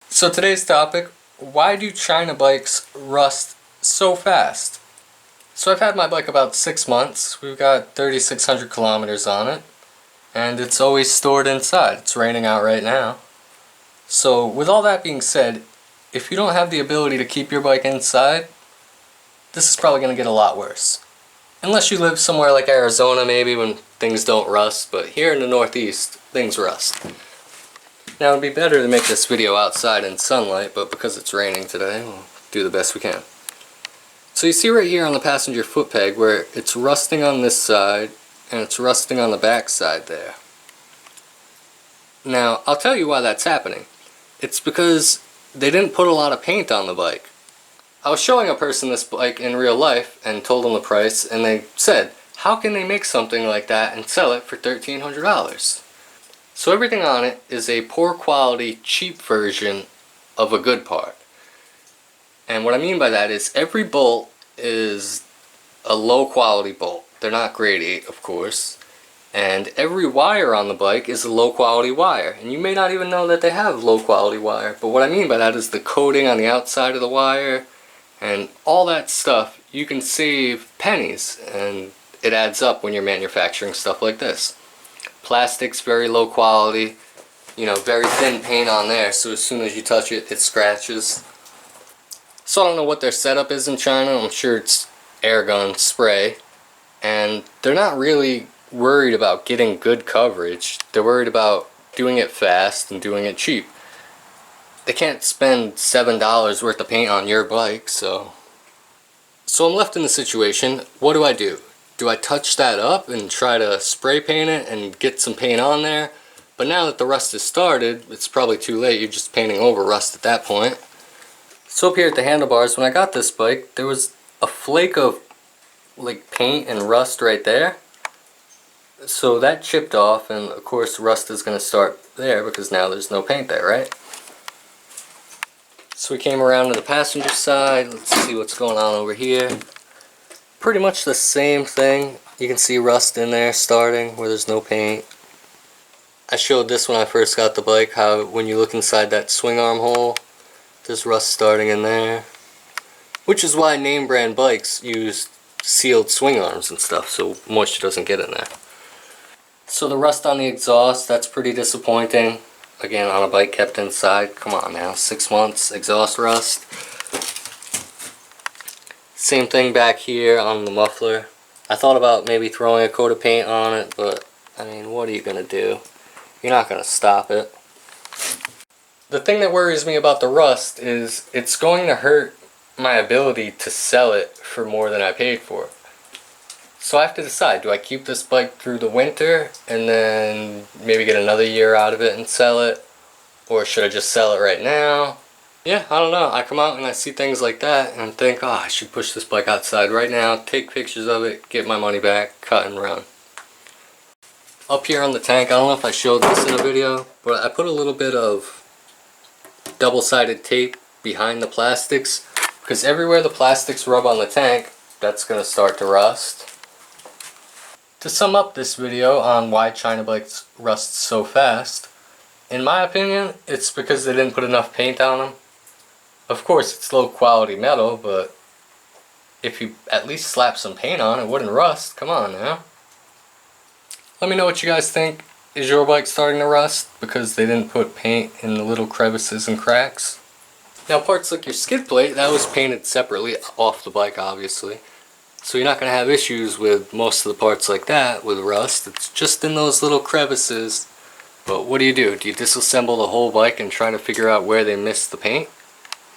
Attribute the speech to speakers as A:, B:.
A: So today's topic, why do China bikes rust so fast? So I've had my bike about 6 months. We've got 3,600 kilometers on it, and it's always stored inside. It's raining out right now. So with all that being said, if you don't have the ability to keep your bike inside, this is probably going to get a lot worse. Unless you live somewhere like Arizona maybe when things don't rust, but here in the Northeast, things rust. Now it'd be better to make this video outside in sunlight, but because it's raining today, we'll do the best we can. So you see right here on the passenger foot peg where it's rusting on this side and it's rusting on the back side there. Now I'll tell you why that's happening. It's because they didn't put a lot of paint on the bike. I was showing a person this bike in real life and told them the price, and they said, how can they make something like that and sell it for $1,300? So everything on it is a poor quality, cheap version of a good part. And what I mean by that is every bolt is a low quality bolt. They're not grade 8, of course. And every wire on the bike is a low quality wire. And you may not even know that they have low quality wire. But what I mean by that is the coating on the outside of the wire and all that stuff. You can save pennies, and it adds up when you're manufacturing stuff like this. Plastic's very low quality, you know, very thin paint on there, so as soon as you touch it, it scratches. So I don't know what their setup is in China. I'm sure it's air gun spray, and they're not really worried about getting good coverage. They're worried about doing it fast and doing it cheap. They can't spend $7 worth of paint on your bike, so I'm left in the situation. What do? Do I touch that up and try to spray paint it and get some paint on there? But now that the rust has started, it's probably too late. You're just painting over rust at that point. So up here at the handlebars, when I got this bike, there was a flake of like paint and rust right there. So that chipped off, and of course rust is going to start there because now there's no paint there, right? So we came around to the passenger side. Let's see what's going on over here. Pretty much the same thing. You can see rust in there starting where there's no paint. I showed this when I first got the bike, how when you look inside that swing arm hole, there's rust starting in there. Which is why name brand bikes use sealed swing arms and stuff, so moisture doesn't get in there. So the rust on the exhaust, that's pretty disappointing. Again, on a bike kept inside. Come on now, 6 months, exhaust rust. Same thing back here on the muffler. I thought about maybe throwing a coat of paint on it, but I mean, what are you going to do? You're not going to stop it. The thing that worries me about the rust is it's going to hurt my ability to sell it for more than I paid for it. So I have to decide, do I keep this bike through the winter and then maybe get another year out of it and sell it? Or should I just sell it right now? Yeah, I don't know. I come out and I see things like that and think, oh, I should push this bike outside right now, take pictures of it, get my money back, cut and run. Up here on the tank, I don't know if I showed this in a video, but I put a little bit of double-sided tape behind the plastics, because everywhere the plastics rub on the tank, that's going to start to rust. To sum up this video on why China bikes rust so fast, in my opinion, it's because they didn't put enough paint on them. Of course, it's low quality metal, but if you at least slap some paint on, it wouldn't rust. Come on now. Let me know what you guys think. Is your bike starting to rust because they didn't put paint in the little crevices and cracks? Now parts like your skid plate, that was painted separately off the bike obviously. So you're not going to have issues with most of the parts like that with rust. It's just in those little crevices. But what do? Do you disassemble the whole bike and try to figure out where they missed the paint?